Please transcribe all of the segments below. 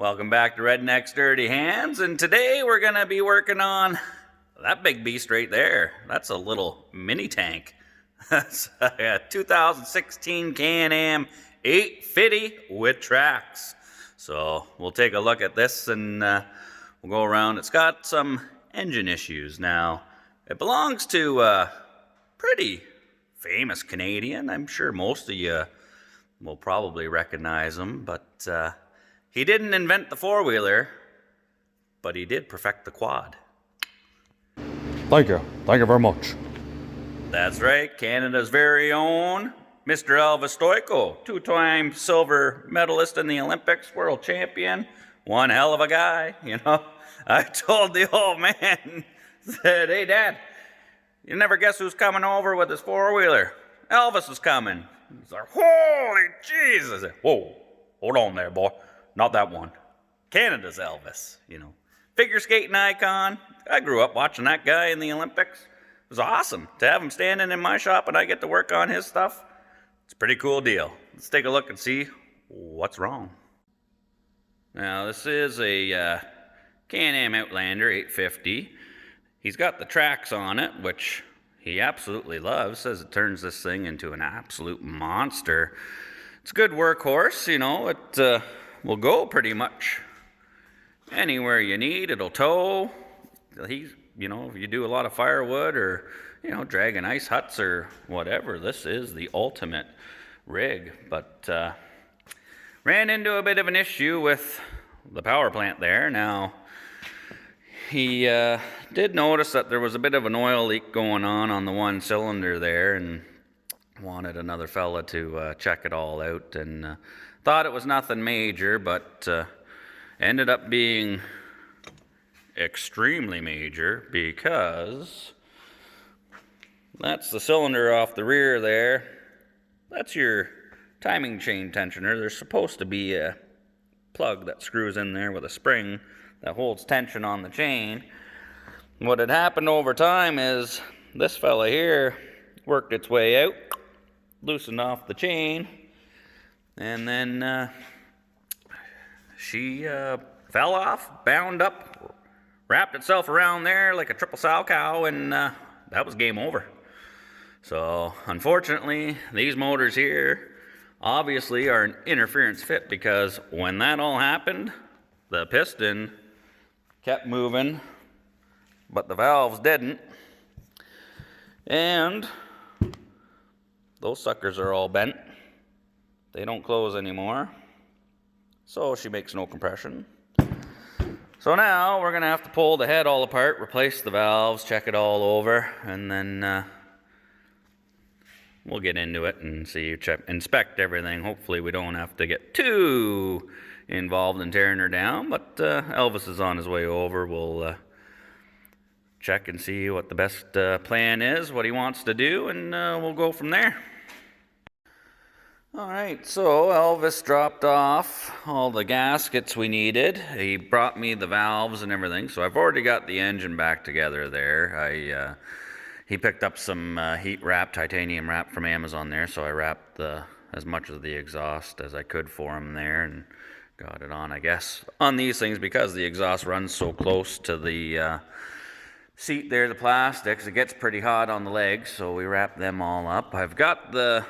Welcome back to Redneck's Dirty Hands, and today we're going to be working on that big beast right there. That's a little mini tank. That's a 2016 Can-Am 850 with tracks. So we'll take a look at this and we'll go around. It's got some engine issues now. It belongs to a pretty famous Canadian. I'm sure most of you will probably recognize him, but he didn't invent the four-wheeler, but he did perfect the quad. Thank you. Thank you very much. That's right, Canada's very own Mr. Elvis Stojko, two-time silver medalist in the Olympics, world champion, one hell of a guy, you know. I told the old man, said, "Hey, Dad, you never guess who's coming over with his four-wheeler? Elvis is coming." He's like, "Holy Jesus." I said, "Whoa, hold on there, boy. Not that one. Canada's Elvis, you know. Figure skating icon. I grew up watching that guy in the Olympics. It was awesome to have him standing in my shop and I get to work on his stuff. It's a pretty cool deal. Let's take a look and see what's wrong. Now, this is a Can-Am Outlander 850. He's got the tracks on it, which he absolutely loves. Says it turns this thing into an absolute monster. It's a good workhorse, you know. It will go pretty much anywhere you need. It'll tow. He's, you know, if you do a lot of firewood or, you know, dragging ice huts or whatever, this is the ultimate rig. But ran into a bit of an issue with the power plant there. Now, he did notice that there was a bit of an oil leak going on the one cylinder there, and wanted another fella to check it all out, and thought it was nothing major, but ended up being extremely major, because that's the cylinder off the rear there. That's your timing chain tensioner. There's supposed to be a plug that screws in there with a spring that holds tension on the chain. What had happened over time is this fella here worked its way out, loosened off the chain, and then she fell off, bound up, wrapped itself around there like a triple sow cow, and that was game over. So unfortunately, these motors here obviously are an interference fit, because when that all happened, the piston kept moving, but the valves didn't. And those suckers are all bent. They don't close anymore. So she makes no compression. So now we're going to have to pull the head all apart, replace the valves, check it all over, and then we'll get into it and see, inspect everything. Hopefully we don't have to get too involved in tearing her down, but Elvis is on his way over. We'll check and see what the best plan is, what he wants to do, and we'll go from there. All right, so Elvis dropped off all the gaskets we needed. He brought me the valves and everything, so I've already got the engine back together there. He picked up some heat wrap, titanium wrap from Amazon there, so I wrapped as much of the exhaust as I could for him there and got it on, I guess, on these things, because the exhaust runs so close to the seat there, the plastics, it gets pretty hot on the legs, so we wrap them all up. I've got the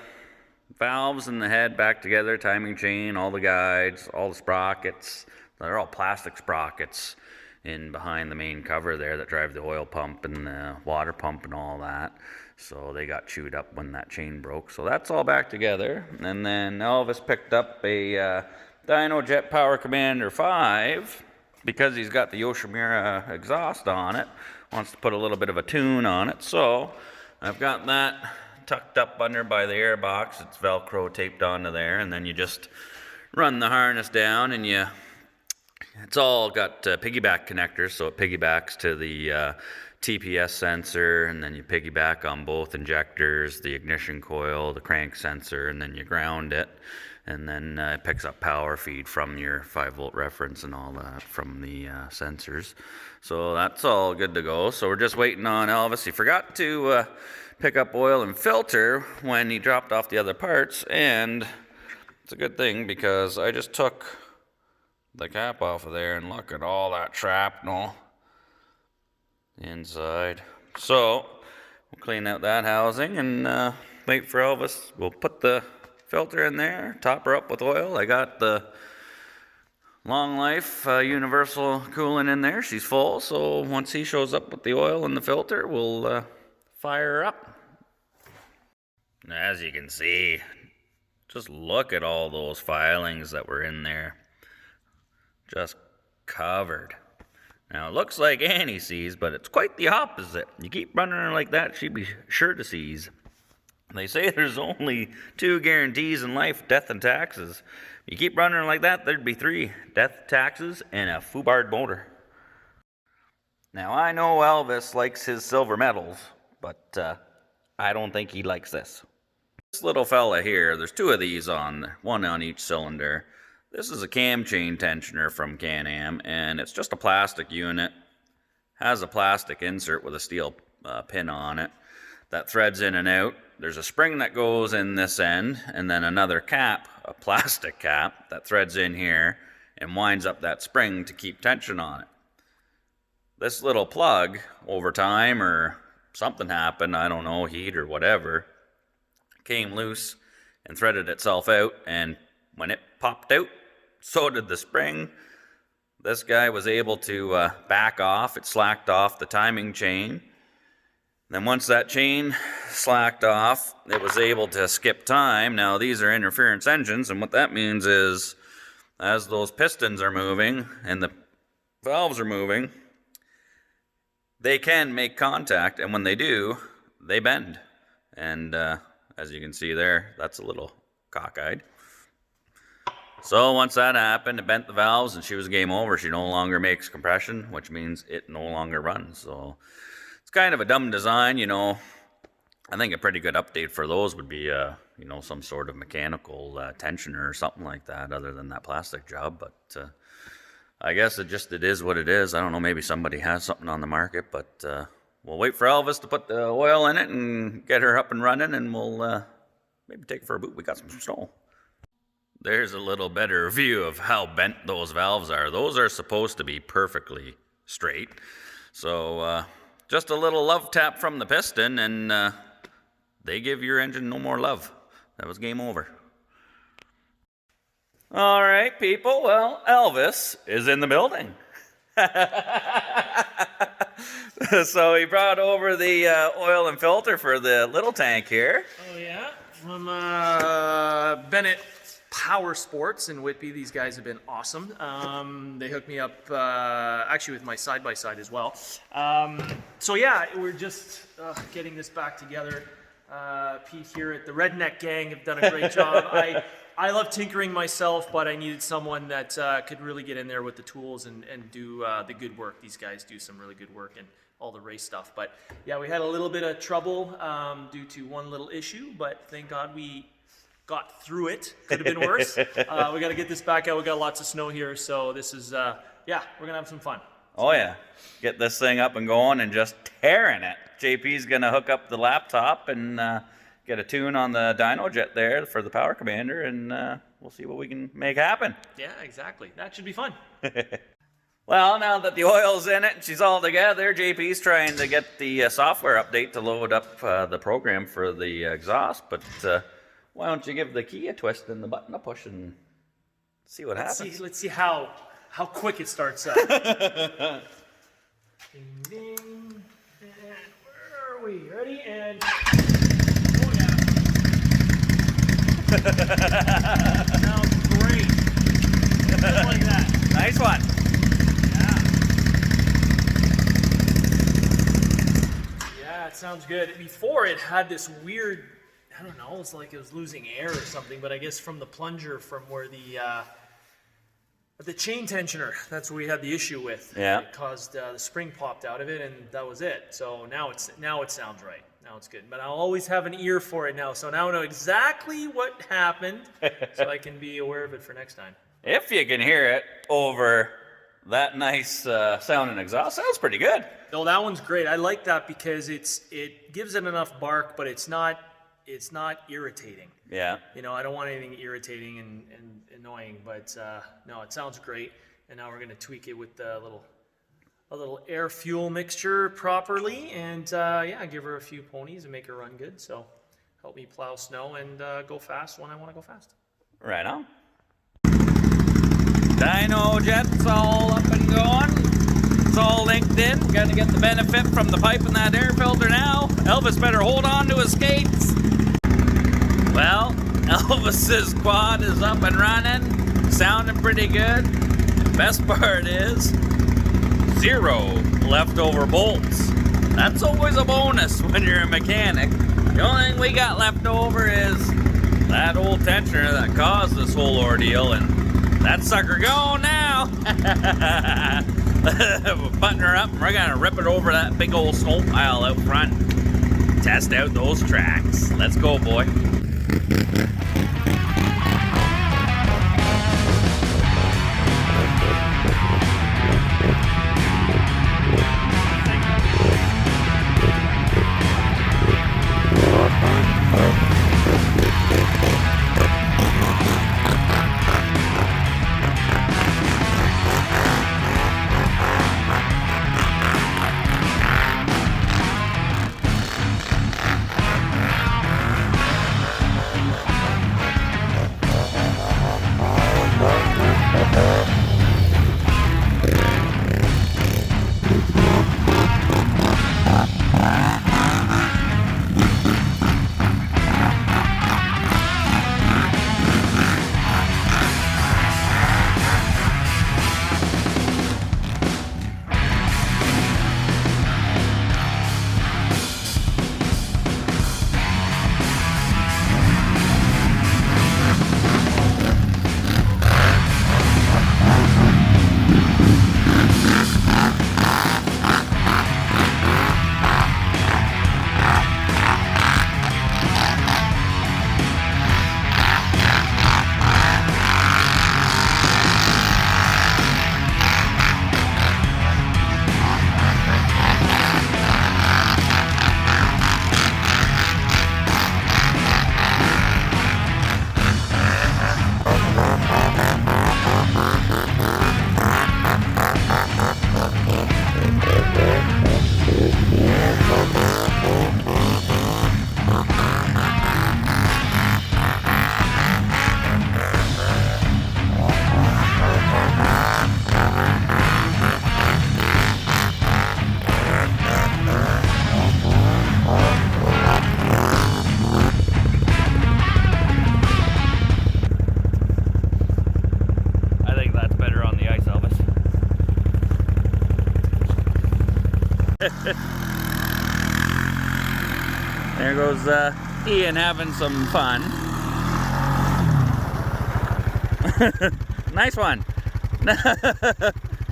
valves and the head back together, timing chain, all the guides, all the sprockets. They're all plastic sprockets in behind the main cover there that drive the oil pump and the water pump and all that. So they got chewed up when that chain broke. So that's all back together. And then Elvis picked up a Dynojet Power Commander 5, because he's got the Yoshimura exhaust on it. Wants to put a little bit of a tune on it. So I've got that tucked up under by the air box. It's Velcro taped onto there, and then you just run the harness down, and it's all got piggyback connectors, so it piggybacks to the TPS sensor, and then you piggyback on both injectors, the ignition coil, the crank sensor, and then you ground it, and then it picks up power feed from your 5-volt reference and all that from the sensors. So that's all good to go. So we're just waiting on Elvis. He forgot to pick up oil and filter when he dropped off the other parts, and it's a good thing, because I just took the cap off of there, and look at all that shrapnel inside. So we'll clean out that housing and wait for Elvis. We'll put the filter in there, top her up with oil. I got the long life universal coolant in there. She's full, so once he shows up with the oil and the filter, we'll fire her up. As you can see, just look at all those filings that were in there. Just covered. Now it looks like Annie sees, but it's quite the opposite. You keep running her like that, she'd be sure to seize. They say there's only 2 guarantees in life, death and taxes. You keep running her like that, there'd be 3, death, taxes, and a foobarred motor. Now I know Elvis likes his silver medals, but I don't think he likes this. This little fella here, there's 2 of these on there, 1 on each cylinder. This is a cam chain tensioner from Can-Am, and it's just a plastic unit. Has a plastic insert with a steel pin on it that threads in and out. There's a spring that goes in this end, and then another cap, a plastic cap, that threads in here and winds up that spring to keep tension on it. This little plug, over time or something happened, I don't know, heat or whatever, came loose and threaded itself out, and when it popped out, so did the spring. This guy was able to back off. It slacked off the timing chain. Then once that chain slacked off, it was able to skip time. Now these are interference engines, and what that means is as those pistons are moving and the valves are moving, they can make contact, and when they do, they bend. And as you can see there, that's a little cockeyed. So once that happened, it bent the valves and she was game over. She no longer makes compression, which means it no longer runs. So it's kind of a dumb design, you know. I think a pretty good update for those would be, you know, some sort of mechanical tensioner or something like that, other than that plastic job. But I guess it is what it is. I don't know, maybe somebody has something on the market, but we'll wait for Elvis to put the oil in it and get her up and running, and we'll maybe take her for a boot. We got some snow. There's a little better view of how bent those valves are. Those are supposed to be perfectly straight. So just a little love tap from the piston, and they give your engine no more love. That was game over. All right, people. Well, Elvis is in the building. So he brought over the oil and filter for the little tank here. Oh yeah, from Bennett Power Sports in Whitby. These guys have been awesome. They hooked me up actually with my side-by-side as well. So yeah, we're just getting this back together. Pete here at the Redneck Gang have done a great job. I love tinkering myself, but I needed someone that could really get in there with the tools and do the good work. These guys do some really good work and all the race stuff. But yeah, we had a little bit of trouble due to one little issue, but thank God we got through it. Could have been worse. We got to get this back out. We got lots of snow here, so this is yeah, we're gonna have some fun. Oh yeah, get this thing up and going and just tearing it. JP's gonna hook up the laptop and get a tune on the dyno jet there for the power commander, and we'll see what we can make happen. Yeah, exactly. That should be fun. Well, now that the oil's in it and she's all together, JP's trying to get the software update to load up the program for the exhaust, but why don't you give the key a twist and the button a push and see what happens. Let's see how quick it starts up. Ding, ding. And where are we? Ready? And oh yeah. Sounds great. Just like that. Nice one. Yeah, it sounds good. Before it had this weird, I don't know, it's like it was losing air or something, but I guess from the plunger, from where the chain tensioner, that's what we had the issue with. Yeah. It caused the spring popped out of it, and that was it. So now it sounds right. Now it's good. But I'll always have an ear for it now. So now I know exactly what happened, so I can be aware of it for next time. If you can hear it over that nice sounding exhaust, sounds pretty good. No, that one's great. I like that because it gives it enough bark, but it's not it's not irritating. Yeah. You know, I don't want anything irritating and annoying, but no, it sounds great. And now we're going to tweak it with a little air fuel mixture properly, and yeah, give her a few ponies and make her run good. So help me plow snow and go fast when I want to go fast. Right on. Dyno jet's all up and going. It's all linked in. Gonna get the benefit from the pipe and that air filter now. Elvis better hold on to his skates. Well, Elvis's quad is up and running, sounding pretty good. Best part is 0 leftover bolts. That's always a bonus when you're a mechanic. The only thing we got left over is that old tensioner that caused this whole ordeal, and that sucker gone now. We're button her up, and we're gonna rip it over that big old snow pile out front. Test out those tracks. Let's go, boy. There goes Ian having some fun. Nice one.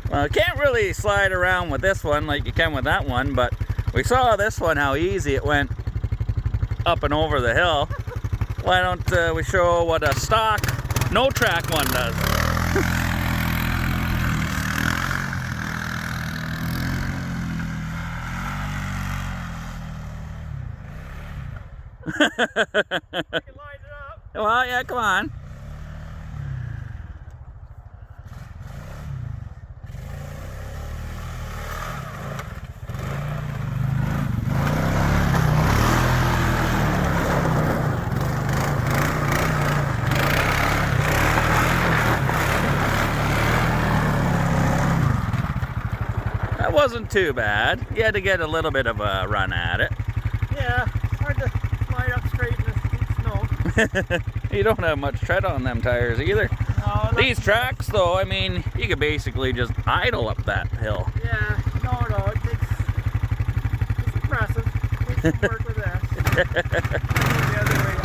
Well, you can't really slide around with this one like you can with that one, but we saw this one, how easy it went up and over the hill. Why don't we show what a stock no track one does? Well, yeah, come on. That wasn't too bad. You had to get a little bit of a run at it. Yeah, hard to slide up straight in this deep snow. You don't have much tread on them tires either. No, These tracks, though, I mean, you could basically just idle up that hill. yeah, no, it's impressive. Takes some work with that. The other way.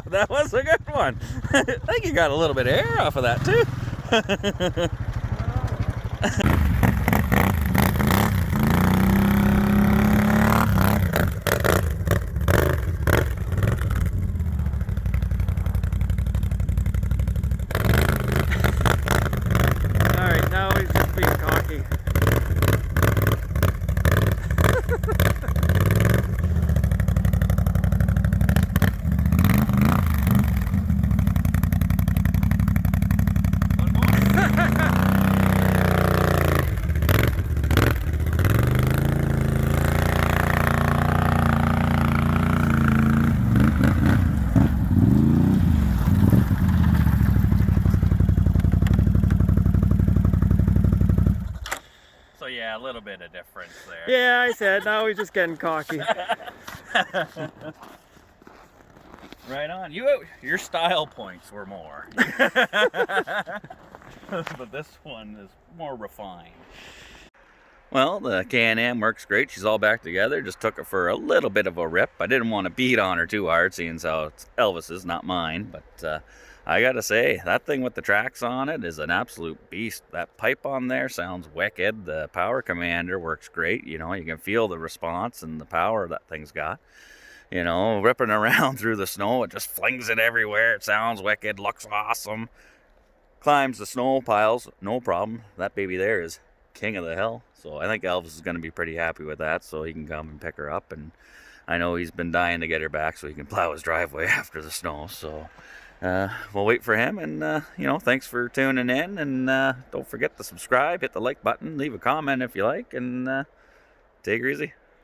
That was a good one. I think you got a little bit of air off of that too. Alright, now he's just being cocky. So yeah, a little bit of difference there. Yeah, I said, now he's just getting cocky. Right on. Your style points were more. But this one is more refined. Well, the Can-Am works great. She's all back together. Just took it for a little bit of a rip. I didn't want to beat on her too hard, seeing as how it's Elvis's, not mine. But I gotta say, that thing with the tracks on it is an absolute beast. That pipe on there sounds wicked. The power commander works great. You know, you can feel the response and the power that thing's got. You know, ripping around through the snow, it just flings it everywhere. It sounds wicked, looks awesome. Climbs the snow piles, no problem. That baby there is king of the hill. So I think Elvis is going to be pretty happy with that, so he can come and pick her up. And I know he's been dying to get her back so he can plow his driveway after the snow. So we'll wait for him. And, you know, thanks for tuning in. And don't forget to subscribe, hit the like button, leave a comment if you like, and take her easy.